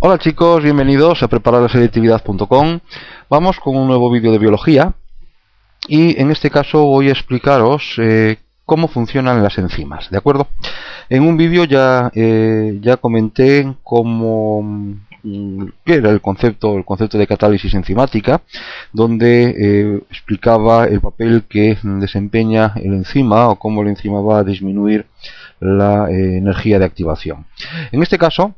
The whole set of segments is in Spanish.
Hola chicos, bienvenidos a prepararlaselectividad.com. Vamos con un nuevo vídeo de biología y en este caso voy a explicaros cómo funcionan las enzimas, ¿de acuerdo? En un vídeo ya comenté qué era el concepto de catálisis enzimática, donde explicaba el papel que desempeña el enzima o cómo el enzima va a disminuir la energía de activación. En este caso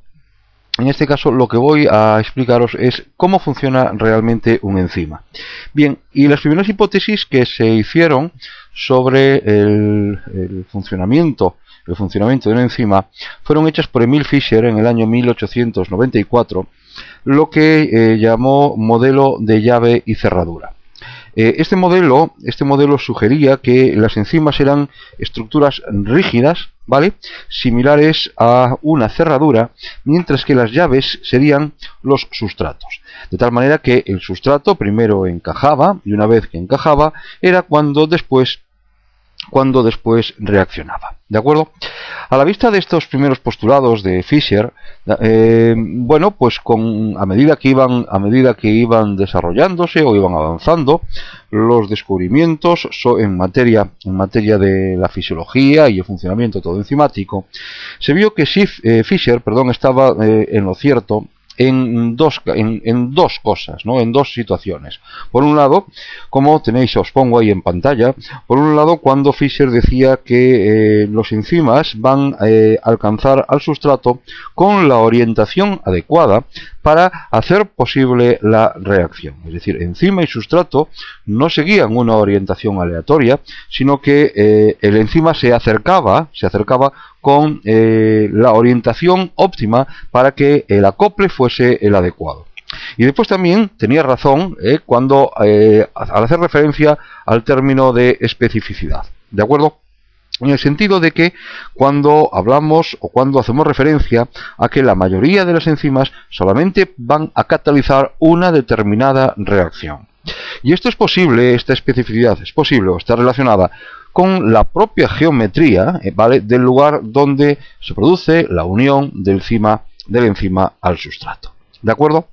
lo que voy a explicaros es cómo funciona realmente un enzima. Bien, y las primeras hipótesis que se hicieron sobre el funcionamiento de una enzima fueron hechas por Emil Fischer en el año 1894, lo que llamó modelo de llave y cerradura. Este modelo sugería que las enzimas eran estructuras rígidas, ¿vale?, similares a una cerradura, mientras que las llaves serían los sustratos. De tal manera que el sustrato primero encajaba, y una vez que encajaba, era cuando después reaccionaba. ¿De acuerdo? A la vista de estos primeros postulados de Fischer, bueno, pues a medida que iban desarrollándose o iban avanzando los descubrimientos en materia de la fisiología y el funcionamiento todo enzimático, se vio que Fischer estaba en lo cierto en dos cosas, ¿no?, en dos situaciones. Por un lado, como tenéis, os pongo ahí en pantalla, por un lado cuando Fischer decía que los enzimas van a alcanzar al sustrato con la orientación adecuada para hacer posible la reacción. Es decir, enzima y sustrato no seguían una orientación aleatoria, sino que el enzima se acercaba con la orientación óptima para que el acople fuese el adecuado. Y después también tenía razón cuando al hacer referencia al término de especificidad, ¿de acuerdo? En el sentido de que cuando hablamos o cuando hacemos referencia a que la mayoría de las enzimas solamente van a catalizar una determinada reacción. Y esto es posible, esta especificidad es posible o está relacionada con la propia geometría, ¿vale?, del lugar donde se produce la unión del enzima al sustrato. ¿De acuerdo?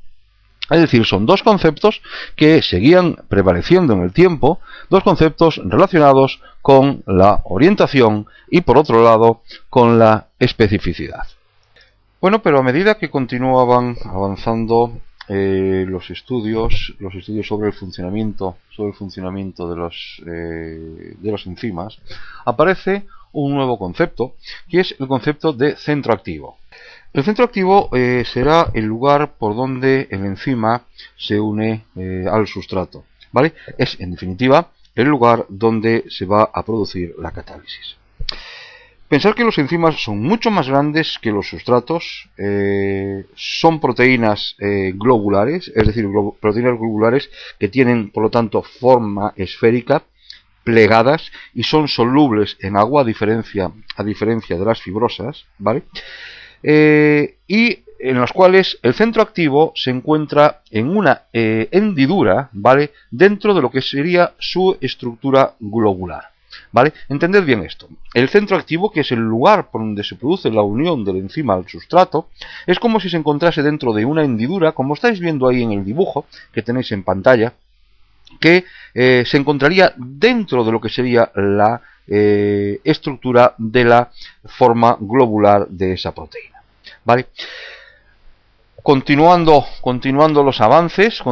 Es decir, son dos conceptos que seguían prevaleciendo en el tiempo, dos conceptos relacionados con la orientación y, por otro lado, con la especificidad. Bueno, pero a medida que continuaban avanzando los estudios sobre el funcionamiento de las enzimas, aparece un nuevo concepto, que es el concepto de centro activo. El centro activo será el lugar por donde el enzima se une al sustrato, ¿vale? Es, en definitiva, el lugar donde se va a producir la catálisis. Pensar que los enzimas son mucho más grandes que los sustratos, son proteínas globulares, es decir, proteínas globulares que tienen, por lo tanto, forma esférica, plegadas y son solubles en agua a diferencia de las fibrosas, ¿vale? Y en los cuales el centro activo se encuentra en una hendidura, ¿vale?, dentro de lo que sería su estructura globular, ¿vale? Entended bien esto. El centro activo, que es el lugar por donde se produce la unión del enzima al sustrato, es como si se encontrase dentro de una hendidura, como estáis viendo ahí en el dibujo que tenéis en pantalla, que se encontraría dentro de lo que sería la estructura de la forma globular de esa proteína, ¿vale? Continuando los avances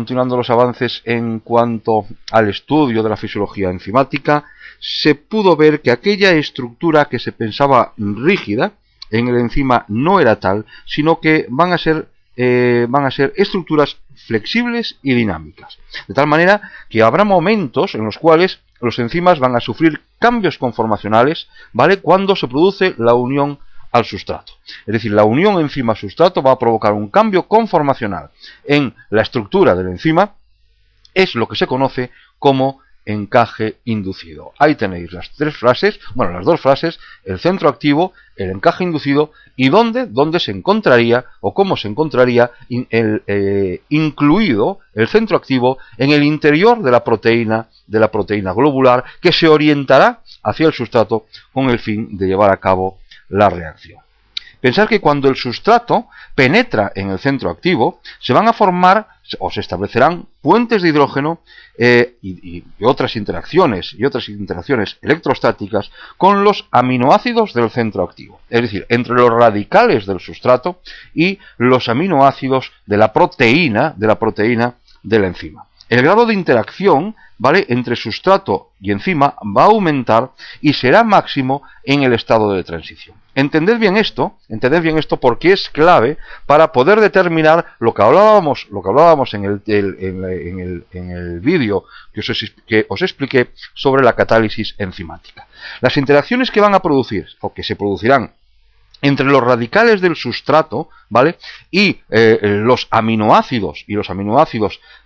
en cuanto al estudio de la fisiología enzimática, se pudo ver que aquella estructura que se pensaba rígida en el enzima no era tal, sino que van a ser estructuras flexibles y dinámicas, de tal manera que habrá momentos en los cuales los enzimas van a sufrir cambios conformacionales, ¿vale?, cuando se produce la unión al sustrato. Es decir, la unión enzima-sustrato va a provocar un cambio conformacional en la estructura del enzima, es lo que se conoce como encaje inducido. Ahí tenéis las dos frases, el centro activo, el encaje inducido y dónde se encontraría o cómo se encontraría incluido el centro activo en el interior de la proteína globular que se orientará hacia el sustrato con el fin de llevar a cabo la reacción. Pensar que cuando el sustrato penetra en el centro activo, se van a formar o se establecerán puentes de hidrógeno y otras interacciones electrostáticas con los aminoácidos del centro activo. Es decir, entre los radicales del sustrato y los aminoácidos de la proteína de la enzima. El grado de interacción, ¿vale?, entre sustrato y enzima va a aumentar y será máximo en el estado de transición. Entended bien esto porque es clave para poder determinar lo que hablábamos en el vídeo que os expliqué sobre la catálisis enzimática. Las interacciones que van a producir o que se producirán entre los radicales del sustrato, ¿vale?, y los aminoácidos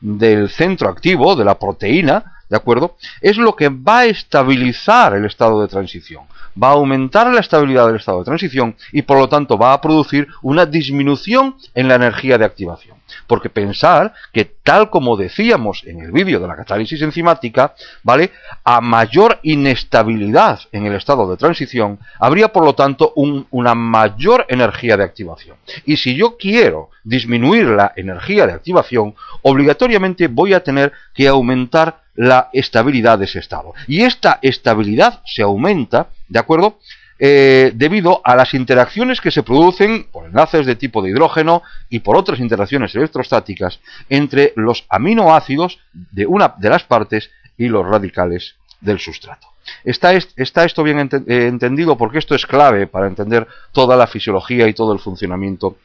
del centro activo, de la proteína, ¿de acuerdo?, es lo que va a estabilizar el estado de transición. Va a aumentar la estabilidad del estado de transición y por lo tanto va a producir una disminución en la energía de activación. Porque pensar que, tal como decíamos en el vídeo de la catálisis enzimática, ¿vale?, a mayor inestabilidad en el estado de transición, habría por lo tanto una mayor energía de activación. Y si yo quiero disminuir la energía de activación, obligatoriamente voy a tener que aumentar la estabilidad de ese estado. Y esta estabilidad se aumenta, ¿de acuerdo?, debido a las interacciones que se producen por enlaces de tipo de hidrógeno y por otras interacciones electrostáticas entre los aminoácidos de una de las partes y los radicales del sustrato. ¿Está esto bien entendido? Porque esto es clave para entender toda la fisiología y todo el funcionamiento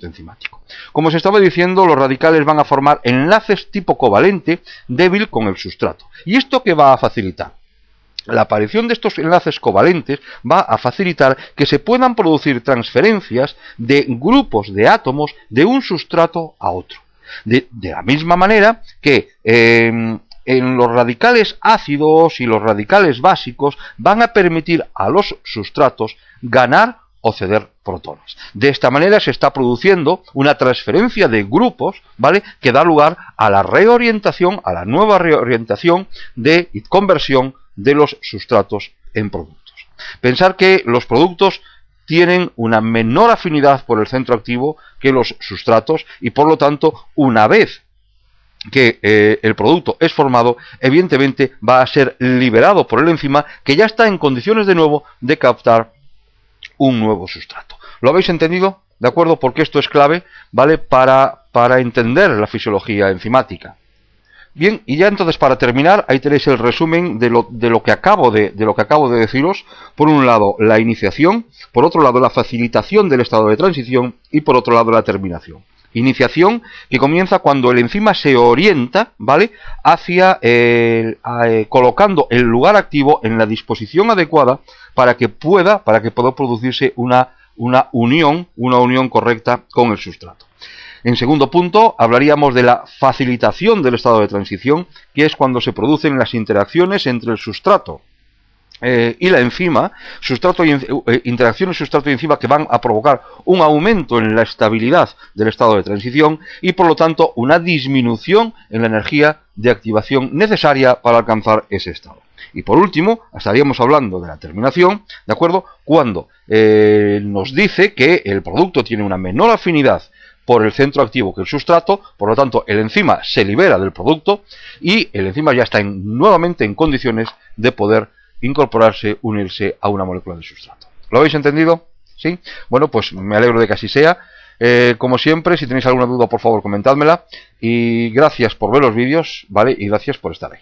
enzimático. Como os estaba diciendo, los radicales van a formar enlaces tipo covalente débil con el sustrato. ¿Y esto qué va a facilitar? La aparición de estos enlaces covalentes va a facilitar que se puedan producir transferencias de grupos de átomos de un sustrato a otro. De la misma manera que en los radicales ácidos y los radicales básicos van a permitir a los sustratos ganar o ceder protones. De esta manera se está produciendo una transferencia de grupos, ¿vale?, que da lugar a la reorientación, a la nueva reorientación y conversión de los sustratos en productos. Pensar que los productos tienen una menor afinidad por el centro activo que los sustratos y por lo tanto, una vez que el producto es formado, evidentemente va a ser liberado por el enzima, que ya está en condiciones de nuevo de captar un nuevo sustrato. ¿Lo habéis entendido? ¿De acuerdo? Porque esto es clave, ¿vale?, para entender la fisiología enzimática. Bien, y ya entonces, para terminar, ahí tenéis el resumen de lo que acabo de deciros. Por un lado, la iniciación; por otro lado, la facilitación del estado de transición; y por otro lado, la terminación. Iniciación, que comienza cuando el enzima se orienta, ¿vale?, hacia colocando el lugar activo en la disposición adecuada para que pueda producirse una unión correcta con el sustrato. En segundo punto, hablaríamos de la facilitación del estado de transición, que es cuando se producen las interacciones entre el sustrato y la enzima, interacciones sustrato y enzima que van a provocar un aumento en la estabilidad del estado de transición y por lo tanto una disminución en la energía de activación necesaria para alcanzar ese estado. Y por último, estaríamos hablando de la terminación, ¿de acuerdo?, cuando nos dice que el producto tiene una menor afinidad por el centro activo que el sustrato, por lo tanto el enzima se libera del producto y el enzima ya está nuevamente en condiciones de poder unirse a una molécula de sustrato. ¿Lo habéis entendido? ¿Sí? Bueno, pues me alegro de que así sea. Como siempre, si tenéis alguna duda, por favor, comentádmela. Y gracias por ver los vídeos, ¿vale? Y gracias por estar ahí.